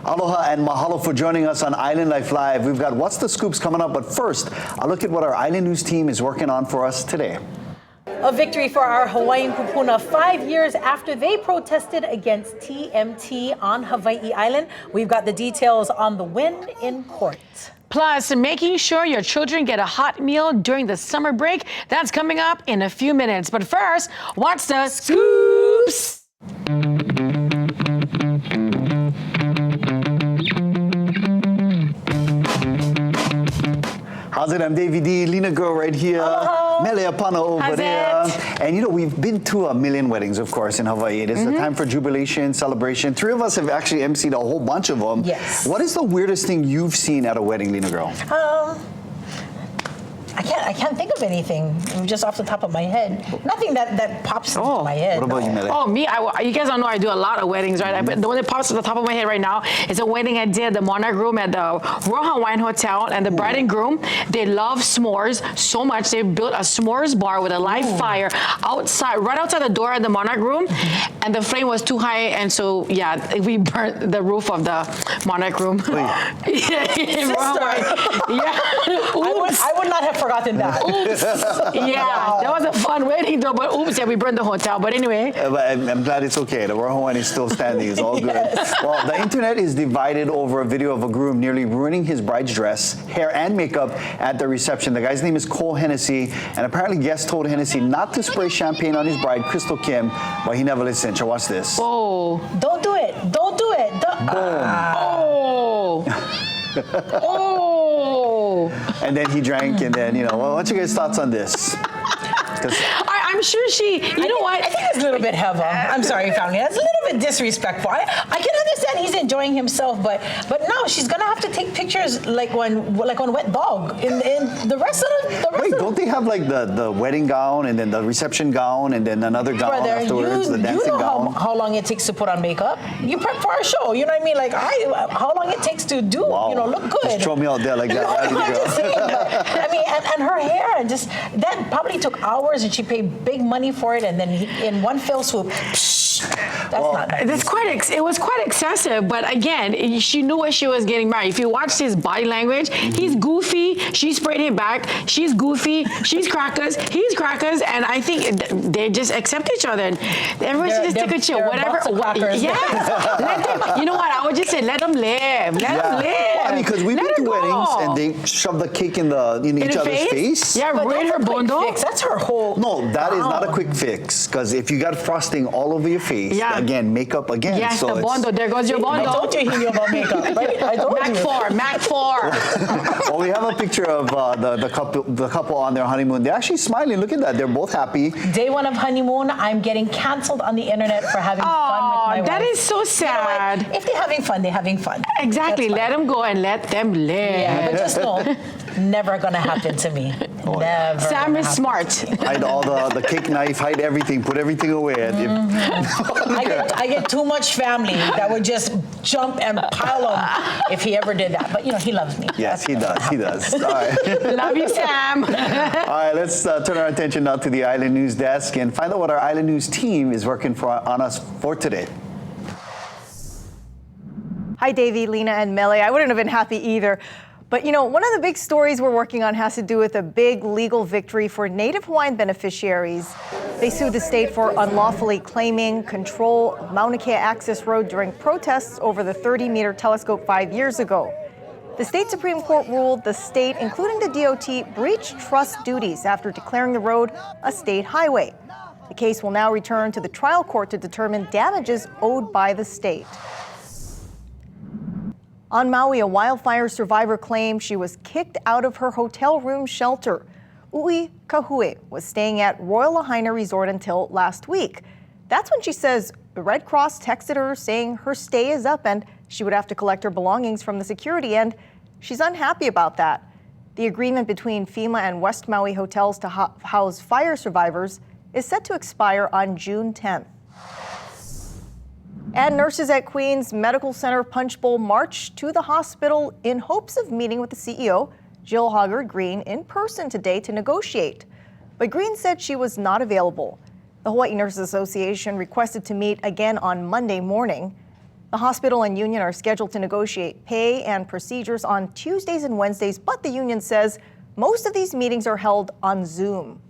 Aloha and mahalo for joining us on Island Life Live. We've got What's the Scoops coming up, but first, a look at what our Island News team is working on for us today. A victory for our Hawaiian kupuna 5 years after they protested against TMT on Hawaii Island. We've got the details on the win in court. Plus, making sure your children get a hot meal during the summer break. That's coming up in a few minutes. But first, What's the Scoops? How's it? I'm Davey D, Lena Girl right here, Mele Apana over How's there. it? And you know, we've been to a million weddings, of course, in Hawaii. It is a time for jubilation, celebration. 3 of us have actually emceed a whole bunch of them. Yes. What is the weirdest thing you've seen at a wedding, Lena Girl? I can't think of anything just off the top of my head. Nothing that pops into my head. What about you, Mele? Oh, me? You guys don't know I do a lot of weddings, right? The one that pops to the top of my head right now is a wedding I did at the Monarch Room at the Royal Hawaiian Hotel. And the bride and groom, they love s'mores so much. They built a s'mores bar with a live fire outside, right outside the door at the Monarch Room. And the flame was too high. And so, yeah, we burnt the roof of the Monarch Room. Sister. Yeah. I would not have forgotten that. Oops. Yeah, that was a fun wedding though, but oops, yeah, we burned the hotel. But anyway. But I'm glad it's okay. The Royal Hawaiian is still standing. It's all good. Well, the internet is divided over a video of a groom nearly ruining his bride's dress, hair, and makeup at the reception. The guy's name is Cole Hennessy, and apparently guests told Hennessy not to spray champagne on his bride, Crystal Kim, but he never listened. So watch this. Oh. Don't do it. Don't do it. Oh. Oh. And then he drank, and then, well, what's your guys' thoughts on this? I'm sure you know what? I think it's a little bit heavy. I'm sorry, family. That's a little bit disrespectful. I can understand he's enjoying himself, but no, she's gonna have to take pictures like on Wet Dog in the rest of the. Wait, don't they have like the wedding gown and then the reception gown and then another gown afterwards, the dancing gown? How long it takes to put on makeup? You prep for a show, you know what I mean? Like how long it takes to do, look good. Just throw me out there like that. I'm just saying, I mean, and her hair, and just that probably took hours, and she paid big money for it, and then in one fell swoop, that's not nice. It was quite excessive, but again, she knew what she was getting married. If you watch his body language, he's goofy, she sprayed him back, she's goofy, she's crackers, he's crackers, and I think they just accept each other. Everyone should just take a chill, whatever. Yeah, you know what? I would just say, let them live. Let them live. Well, I mean, because we've been to weddings and they shove the cake in each other's face. Yeah, ruin her bondo. That's her whole. No, that is not a quick fix, because if you got frosting all over your face, again, makeup again. Yes, so the bondo. There goes your bondo. I told you he knew about makeup. Right? I told you. Mac 4. Well, we have a picture of the couple on their honeymoon. They're actually smiling. Look at that. They're both happy. Day 1 of honeymoon, I'm getting canceled on the internet for having fun with my wife. That is so sad. You know, if they're having fun, they're having fun. Exactly. Let them go and let them live. Yeah, but just know, never gonna happen to me. Never. Sam is smart. Hide all the cake knife, hide everything, put everything away. I get too much family that would just jump and pile on if he ever did that. But he loves me. Yes, he does. He does. All right. Love you, Sam. All right, let's turn our attention now to the Island News desk and find out what our Island News team is working on us for today. Hi, Davey, Lena, and Mele. I wouldn't have been happy either. But, one of the big stories we're working on has to do with a big legal victory for Native Hawaiian beneficiaries. They sued the state for unlawfully claiming control of Mauna Kea Access Road during protests over the 30-meter telescope 5 years ago. The state Supreme Court ruled the state, including the DOT, breached trust duties after declaring the road a state highway. The case will now return to the trial court to determine damages owed by the state. On Maui, a wildfire survivor claimed she was kicked out of her hotel room shelter. Ui Kahue was staying at Royal Lahaina Resort until last week. That's when she says the Red Cross texted her saying her stay is up and she would have to collect her belongings from the security end. She's unhappy about that. The agreement between FEMA and West Maui hotels to house fire survivors is set to expire on June 10th. And nurses at Queens Medical Center Punchbowl marched to the hospital in hopes of meeting with the CEO, Jill Hoggard-Green, in person today to negotiate. But Green said she was not available. The Hawaii Nurses Association requested to meet again on Monday morning. The hospital and union are scheduled to negotiate pay and procedures on Tuesdays and Wednesdays, but the union says most of these meetings are held on Zoom.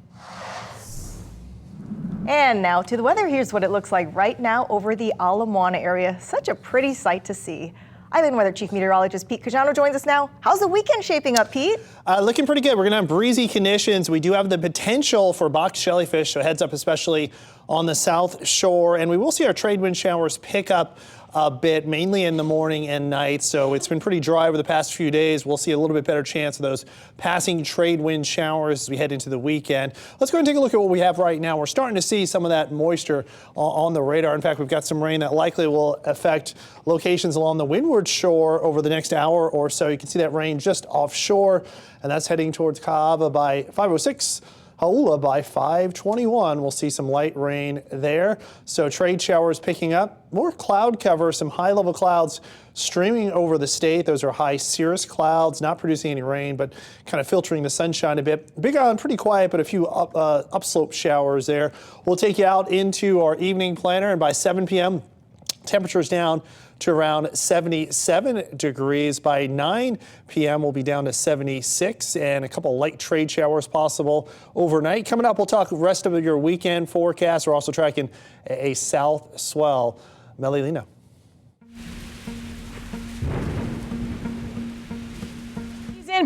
And now to the weather. Here's what it looks like right now over the Ala Moana area. Such a pretty sight to see. Island Weather Chief Meteorologist Pete Cajano joins us now. How's the weekend shaping up, Pete? Looking pretty good. We're going to have breezy conditions. We do have the potential for box jellyfish, so heads up especially on the south shore. And we will see our trade wind showers pick up a bit, mainly in the morning and night. So it's been pretty dry over the past few days. We'll see a little bit better chance of those passing trade wind showers as we head into the weekend. Let's go and take a look at what we have right now. We're starting to see some of that moisture on the radar. In fact, we've got some rain that likely will affect locations along the windward shore over the next hour or so. You can see that rain just offshore, and that's heading towards Kaava by 5:06. Hauula by 5:21. We'll see some light rain there. So trade showers picking up. More cloud cover, some high level clouds streaming over the state. Those are high cirrus clouds, not producing any rain, but kind of filtering the sunshine a bit. Big Island pretty quiet, but a few upslope showers there. We'll take you out into our evening planner, and by 7 p.m., temperatures down to around 77 degrees. By 9 p.m. we'll be down to 76 and a couple light trade showers possible overnight. Coming up, we'll talk the rest of your weekend forecast. We're also tracking a south swell. Melilina.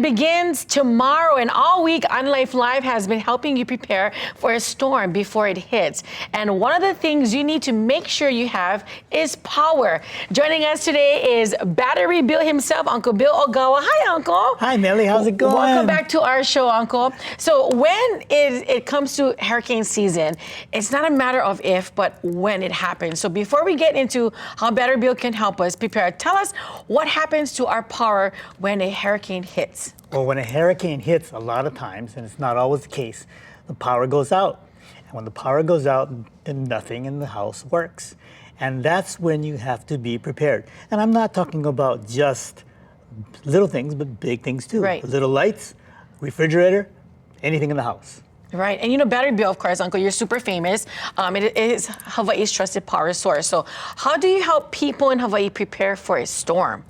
Begins tomorrow, and all week OnLife Live has been helping you prepare for a storm before it hits. And one of the things you need to make sure you have is power. Joining us today is Battery Bill himself, Uncle Bill Ogawa. Hi, Uncle. Hi, Melly. How's it going? Welcome back to our show, Uncle. So when it comes to hurricane season, it's not a matter of if, but when it happens. So before we get into how Battery Bill can help us prepare, tell us what happens to our power when a hurricane hits. Well, when a hurricane hits, a lot of times, and it's not always the case, the power goes out. And when the power goes out, then nothing in the house works. And that's when you have to be prepared. And I'm not talking about just little things, but big things too. Right. Little lights, refrigerator, anything in the house. Right, and you know, Battery Bill, of course, Uncle, you're super famous. It is Hawaii's trusted power source. So how do you help people in Hawaii prepare for a storm?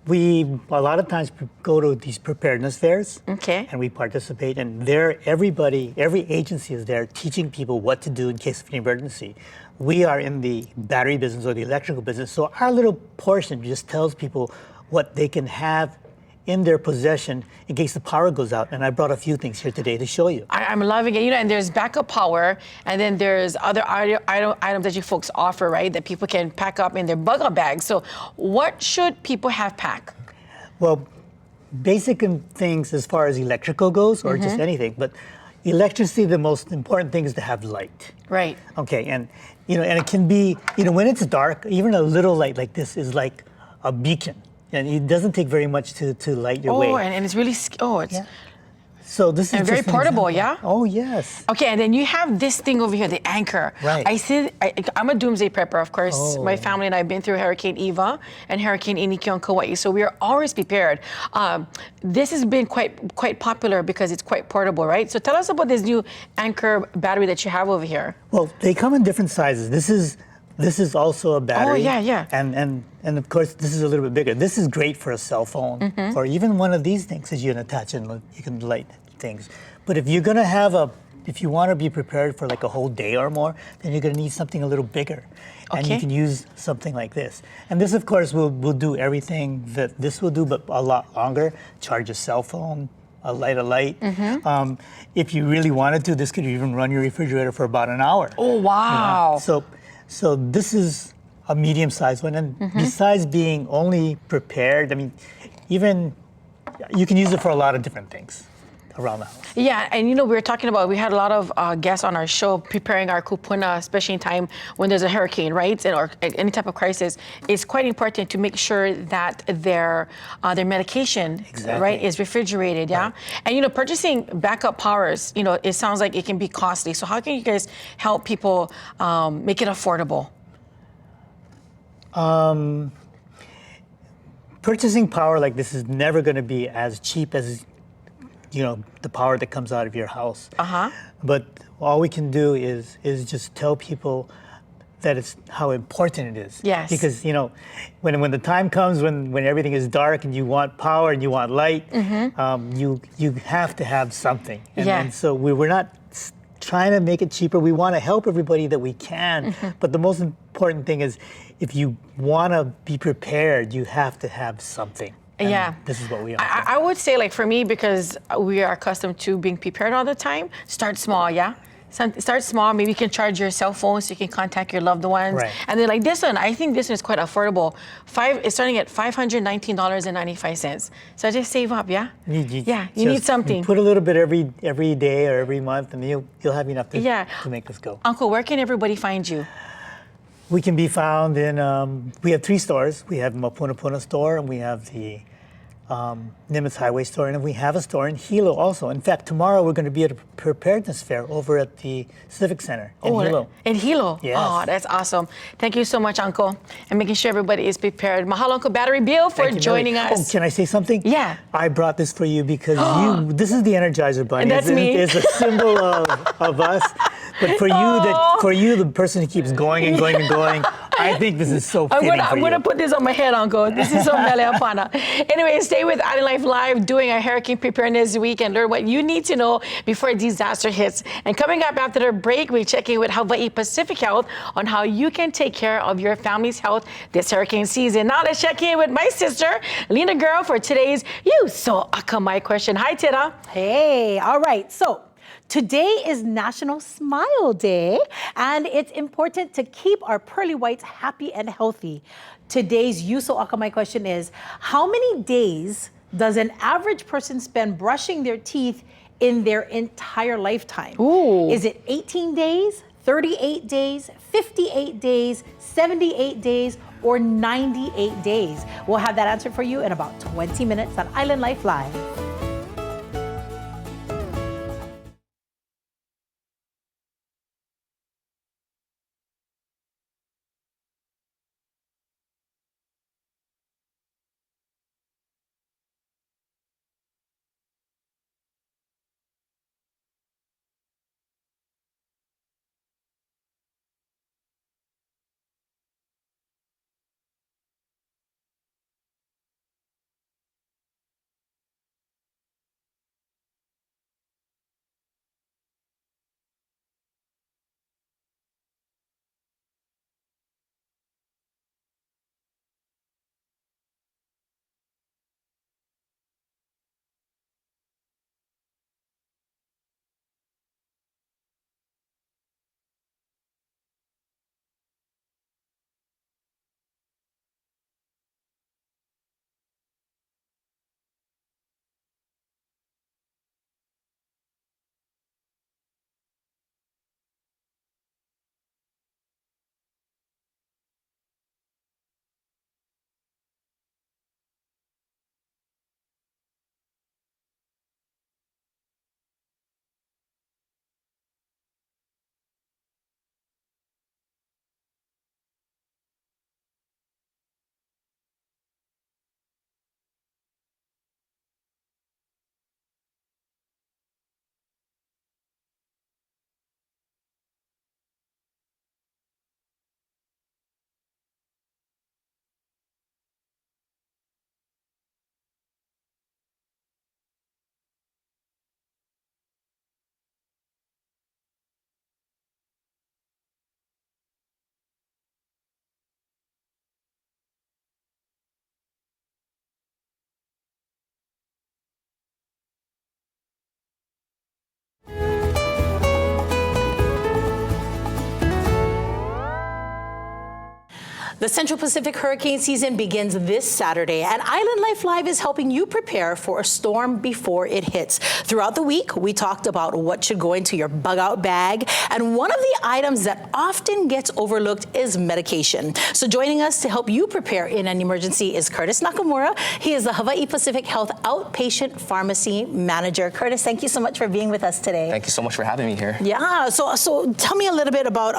We, a lot of times, go to these preparedness fairs. Okay. And we participate, and there, everybody, every agency is there teaching people what to do in case of an emergency. We are in the battery business or the electrical business, so our little portion just tells people what they can have in their possession in case the power goes out. And I brought a few things here today to show you. I'm loving it. You know, and there's backup power, and then there's other items that you folks offer, right, that people can pack up in their bug-out bags. So what should people have packed? Well, basic things as far as electrical goes, or just anything, but electricity, the most important thing is to have light. Right. Okay, and and it can be, when it's dark, even a little light like this is like a beacon. And it doesn't take very much to light your way. Oh, and it's really, Yeah. So this is very just an portable, example. yeah? Oh, yes. Okay, and then you have this thing over here, the anchor. Right. I'm a doomsday prepper, of course. Oh. My family and I have been through Hurricane Eva and Hurricane Iniki on Kauai, so we are always prepared. This has been quite popular because it's quite portable, right? So tell us about this new anchor battery that you have over here. Well, they come in different sizes. This is also a battery. Oh, yeah. And of course, this is a little bit bigger. This is great for a cell phone or even one of these things that you can attach and you can light things. But if you're gonna if you want to be prepared for like a whole day or more, then you're gonna need something a little bigger. And you can use something like this. And this, of course, will do everything that this will do, but a lot longer. Charge a cell phone, light a light. If you really wanted to, this could even run your refrigerator for about an hour. Oh, wow. So this is a medium-sized one, and besides being only prepared, I mean, even you can use it for a lot of different things around the house. Yeah, and we had a lot of guests on our show preparing our kupuna, especially in time when there's a hurricane, right? Or any type of crisis. It's quite important to make sure that their medication, right, is refrigerated, yeah? Right. And purchasing backup powers, it sounds like it can be costly. So how can you guys help people make it affordable? Purchasing power like this is never going to be as cheap as the power that comes out of your house. But all we can do is just tell people that it's how important it is. Yes. Because, you know, when the time comes when everything is dark and you want power and you want light, you have to have something. And so we're not trying to make it cheaper. We want to help everybody that we can. But the most important thing is, if you want to be prepared, you have to have something. And this is what we offer. I would say, like, for me, because we are accustomed to being prepared all the time, start small, start small. Maybe you can charge your cell phone so you can contact your loved ones. Right. And then, like, this one, I think this one is quite affordable. It's starting at $519.95. So just save up, you need something. Put a little bit every day or every month, and you'll have enough to make this go. Uncle, where can everybody find you? We can be found in, we have 3 stores. We have Mapunapuna store, and we have the Nimitz Highway store, and we have a store in Hilo also. In fact, tomorrow we're going to be at a preparedness fair over at the Civic Center in Hilo. In Hilo? Yes. Oh, that's awesome. Thank you so much, Uncle, and making sure everybody is prepared. Mahalo, Uncle Battery Bill, for joining us. Oh, can I say something? Yeah. I brought this for you because this is the Energizer Bunny. And that's me. It's a symbol of us. But for you, the person who keeps going and going and going, I think this is so fitting I'm gonna put this on my head, Uncle. This is so Meleapana. Anyway, stay with Island Life Live doing our Hurricane Preparedness Week and learn what you need to know before a disaster hits. And coming up after the break, we check in with Hawaii Pacific Health on how you can take care of your family's health this hurricane season. Now let's check in with my sister, Lena Girl, for today's You So Akamai question. Hi, Tira. Hey, all right. So today is National Smile Day, and it's important to keep our pearly whites happy and healthy. Today's You So Akamai question is, how many days does an average person spend brushing their teeth in their entire lifetime? Ooh. Is it 18 days, 38 days, 58 days, 78 days, or 98 days? We'll have that answer for you in about 20 minutes on Island Life Live. The Central Pacific hurricane season begins this Saturday, and Island Life Live is helping you prepare for a storm before it hits. Throughout the week, we talked about what should go into your bug-out bag, and one of the items that often gets overlooked is medication. So joining us to help you prepare in an emergency is Curtis Nakamura. He is the Hawaii Pacific Health Outpatient Pharmacy Manager. Curtis, thank you so much for being with us today. Thank you so much for having me here. Yeah, so tell me a little bit about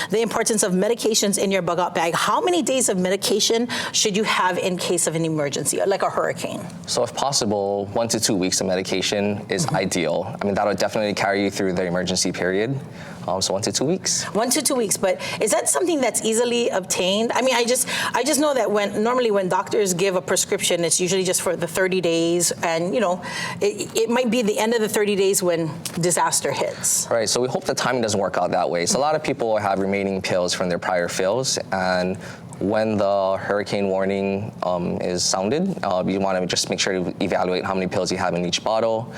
the importance of medications in your bug-out bag. How many days of medication should you have in case of an emergency, like a hurricane? So if possible, 1 to 2 weeks of medication is ideal. I mean, that'll definitely carry you through the emergency period. So 1 to 2 weeks. 1 to 2 weeks, but is that something that's easily obtained? I mean, I just know that normally when doctors give a prescription, it's usually just for the 30 days, and it might be the end of the 30 days when disaster hits. Right, so we hope the timing doesn't work out that way. So a lot of people have remaining pills from their prior fills, and when the hurricane warning is sounded, you want to just make sure to evaluate how many pills you have in each bottle.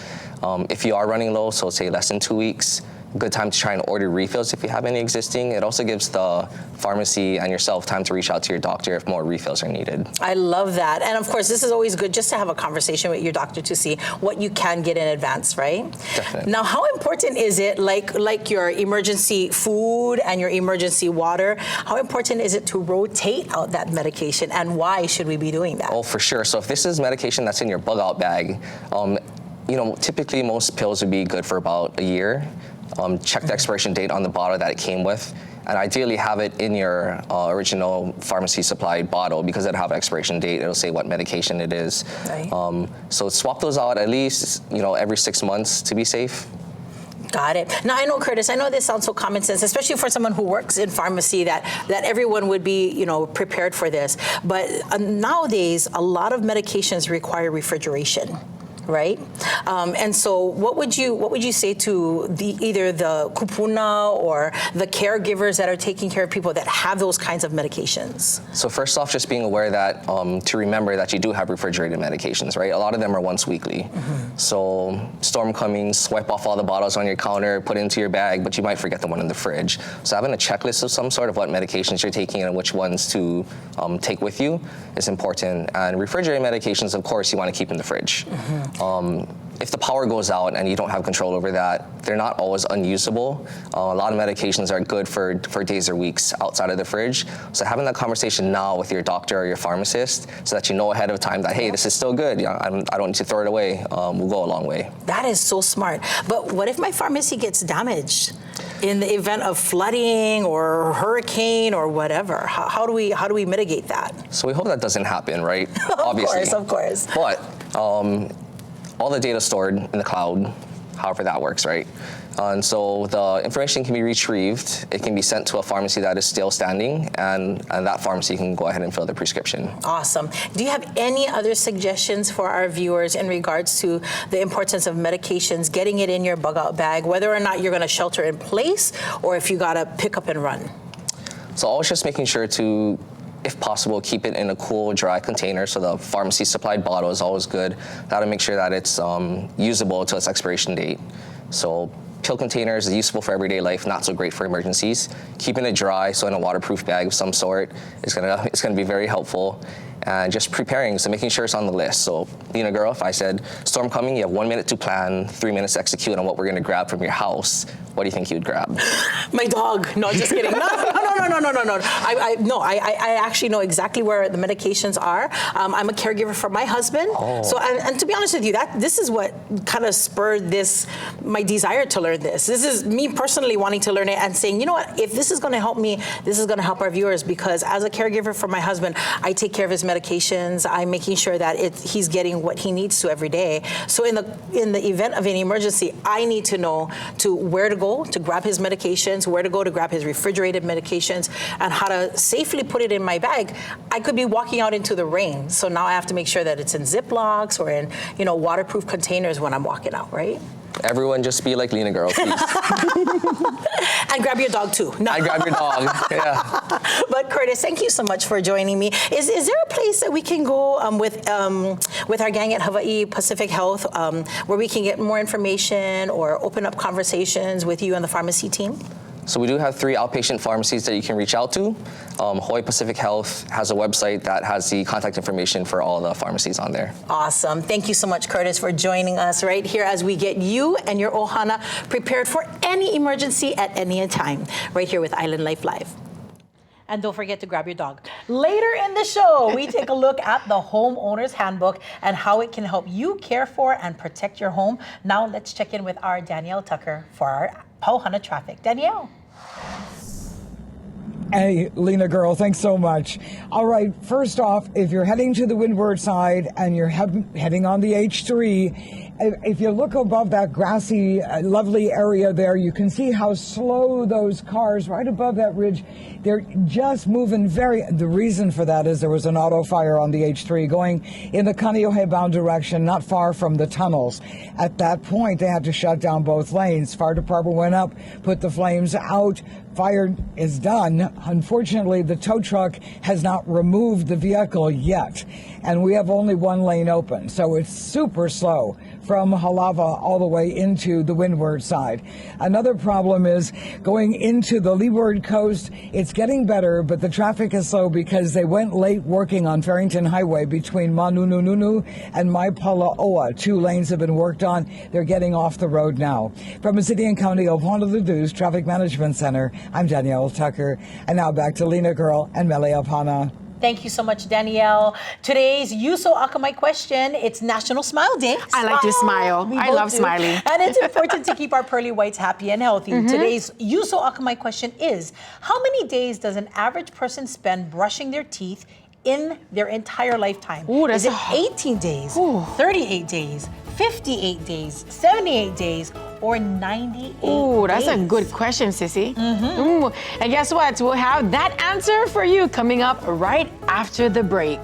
If you are running low, so say less than 2 weeks, good time to try and order refills if you have any existing. It also gives the pharmacy and yourself time to reach out to your doctor if more refills are needed. I love that. And of course, this is always good just to have a conversation with your doctor to see what you can get in advance, right? Definitely. Now, how important is it, like your emergency food and your emergency water, how important is it to rotate out that medication, and why should we be doing that? Oh, for sure. So if this is medication that's in your bug-out bag, typically most pills would be good for about a year. Check the expiration date on the bottle that it came with, and ideally have it in your original pharmacy supplied bottle, because it'll have an expiration date. It'll say what medication it is. Right. So swap those out at least every 6 months to be safe. Got it. Now, I know, Curtis, I know this sounds so common sense, especially for someone who works in pharmacy, that everyone would be, prepared for this. But nowadays, a lot of medications require refrigeration, right? And so what would you say to either the kupuna or the caregivers that are taking care of people that have those kinds of medications? So first off, just being aware that to remember that you do have refrigerated medications, right? A lot of them are once weekly. Mm-hmm. So storm coming, swipe off all the bottles on your counter, put it into your bag, but you might forget the one in the fridge. So having a checklist of some sort of what medications you're taking and which ones to take with you is important. And refrigerated medications, of course, you want to keep in the fridge. Mm-hmm. If the power goes out and you don't have control over that, they're not always unusable. A lot of medications are good for days or weeks outside of the fridge. So having that conversation now with your doctor or your pharmacist, so that you know ahead of time that, hey, this is still good, I don't need to throw it away, will go a long way. That is so smart. But what if my pharmacy gets damaged in the event of flooding or hurricane or whatever? How do we mitigate that? So we hope that doesn't happen, right? Obviously. Of course. But all the data stored in the cloud, however that works, right? And so the information can be retrieved. It can be sent to a pharmacy that is still standing, and that pharmacy can go ahead and fill the prescription. Awesome. Do you have any other suggestions for our viewers in regards to the importance of medications, getting it in your bug-out bag, whether or not you're going to shelter in place or if you got to pick up and run? So always just making sure to, if possible, keep it in a cool, dry container. So the pharmacy supplied bottle is always good. That'll make sure that it's usable to its expiration date. So pill containers is useful for everyday life, not so great for emergencies. Keeping it dry, so in a waterproof bag of some sort, it's gonna be very helpful. And just preparing, so making sure it's on the list. So, girl, if I said, storm coming, you have 1 minute to plan, 3 minutes to execute on what we're gonna grab from your house, what do you think you'd grab? My dog. No, just kidding. No. I actually know exactly where the medications are. I'm a caregiver for my husband. Oh. So, and to be honest with you, this is what kind of spurred my desire to learn this. This is me personally wanting to learn it and saying, you know what, if this is going to help me, this is going to help our viewers, because as a caregiver for my husband, I take care of his medications. I'm making sure that he's getting what he needs to every day. So in the event of an emergency, I need to know where to go to grab his medications, where to go to grab his refrigerated medications, and how to safely put it in my bag. I could be walking out into the rain, so now I have to make sure that it's in Ziplocs or in waterproof containers when I'm walking out, right? Everyone just be like Lena Girl, please. And grab your dog too. No. I grab your dog, yeah. But Curtis, thank you so much for joining me. Is there a place that we can go with our gang at Hawaii Pacific Health where we can get more information or open up conversations with you and the pharmacy team? So we do have 3 outpatient pharmacies that you can reach out to. Hawaii Pacific Health has a website that has the contact information for all the pharmacies on there. Awesome. Thank you so much, Curtis, for joining us right here as we get you and your ohana prepared for any emergency at any time, right here with Island Life Live. And don't forget to grab your dog. Later in the show, we take a look at the Homeowner's Handbook and how it can help you care for and protect your home. Now let's check in with our Danielle Tucker for our Pauhana traffic. Danielle. Hey, Lena girl, thanks so much. All right, first off, if you're heading to the windward side and you're heading on the H3, if you look above that grassy, lovely area there, you can see how slow those cars right above that ridge, they're just moving the reason for that is there was an auto fire on the H3 going in the Kaneohe bound direction, not far from the tunnels. At that point, they had to shut down both lanes. Fire department went up, put the flames out. Fire is done. Unfortunately, the tow truck has not removed the vehicle yet, and we have only one lane open, so it's super slow from Halava all the way into the windward side. Another problem is going into the leeward coast. It's getting better, but the traffic is slow because they went late working on Farrington Highway between Manunununu and Maipalaoa. 2 lanes have been worked on. They're getting off the road now. From the City and County of Honolulu's Traffic Management Center, I'm Danielle Tucker. And now back to Lena Girl and Mele Apana. Thank you so much, Danielle. Today's Yuso Akamai question, it's National Smile Day. I like to smile. We I both love do. smiling. And it's important to keep our pearly whites happy and healthy. Today's Yuso Akamai question is, how many days does an average person spend brushing their teeth in their entire lifetime? Ooh, that's is it 18 days, 38 days, 58 days, 78 days, or 98 Ooh, that's days? a good question, Sissy. Ooh, and guess what? We'll have that answer for you coming up right after the break.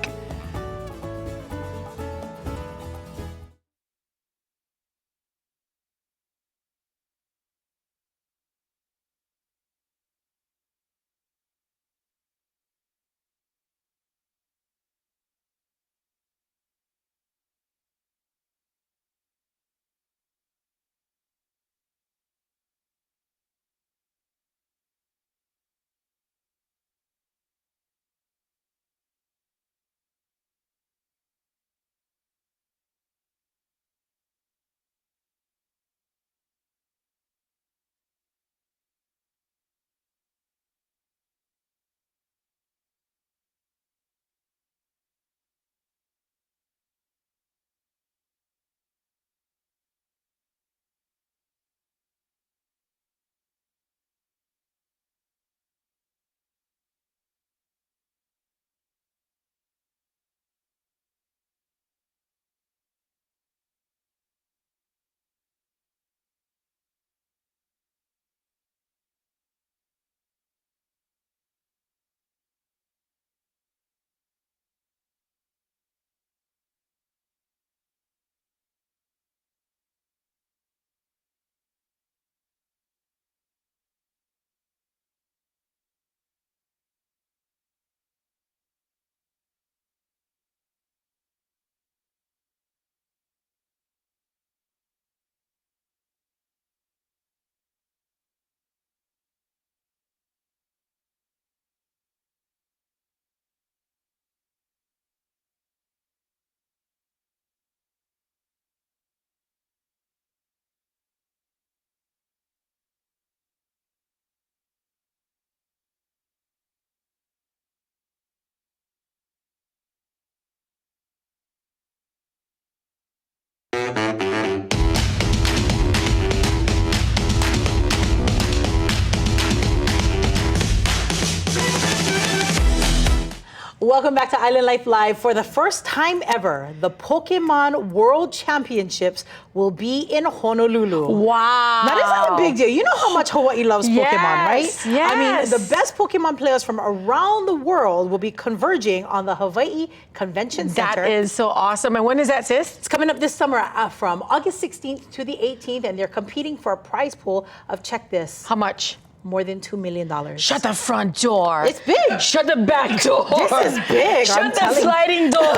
Welcome back to Island Life Live. For the first time ever, the Pokemon World Championships will be in Honolulu. Wow. Now, this is a big deal. You know how much Hawaii loves Pokemon, right? Yes. I mean, the best Pokemon players from around the world will be converging on the Hawaii Convention Center. That is so awesome. And when is that, sis? It's coming up this summer from August 16th to the 18th, and they're competing for a prize pool of, check this, How much? more than $2 million. Shut the front door. It's big. Shut the back door. This is big. I'm Shut the telling you. sliding door.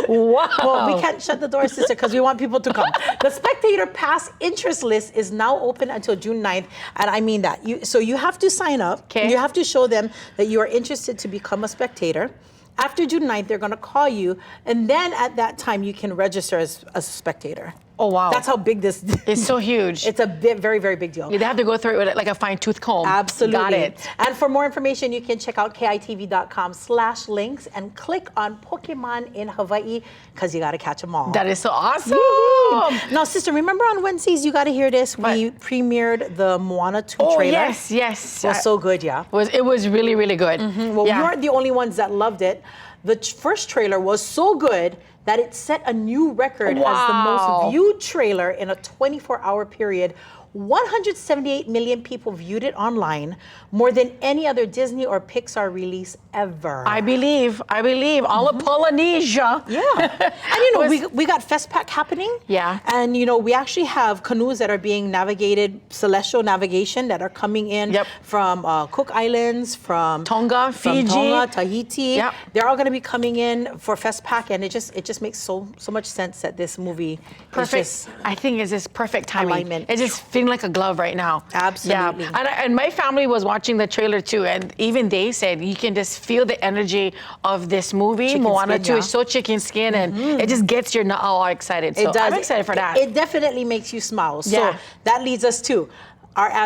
Wow. Well, we can't shut the door, sister, because we want people to come. The Spectator Pass interest list is now open until June 9th, and I mean that. So you have to sign up. Okay. You have to show them that you are interested to become a spectator. After June 9th, they're going to call you, and then at that time, you can register as a spectator. Oh, wow. That's how big this. It's so huge. It's a very, very big deal. They have to go through it with like a fine tooth comb. Absolutely. Got it. And for more information, you can check out kitv.com/links and click on Pokemon in Hawaii because you got to catch them all. That is so awesome. Now, sister, remember on Wednesdays, you got to hear this. We premiered the Moana 2 Oh, trailer. yes, yes. It was so good, yeah. It was really, really good. Well, we weren't the only ones that loved it. The first trailer was so good that it set a new record as the most viewed trailer in a 24-hour period. 178 million people viewed it online, more than any other Disney or Pixar release ever. I believe all of Polynesia. Yeah. And you know, we got Festpac happening. Yeah. And you know, we actually have canoes that are being navigated, celestial navigation, that are coming in from Cook Islands, from Tonga, Fiji, Tonga, Tahiti. Yep. They're all going to be coming in for Festpac, and it just makes so much sense that this movie perfect. is just I think it's just perfect timing. alignment. It's just fitting like a glove right now. Absolutely. Yeah. And my family was watching the trailer too, and even they said you can just feel the energy of this movie. Chicken Moana skin, 2 yeah. is so chicken skin, and it just gets you all excited. So it does. I'm excited for that. It definitely makes you smile. So Yeah. that leads us to our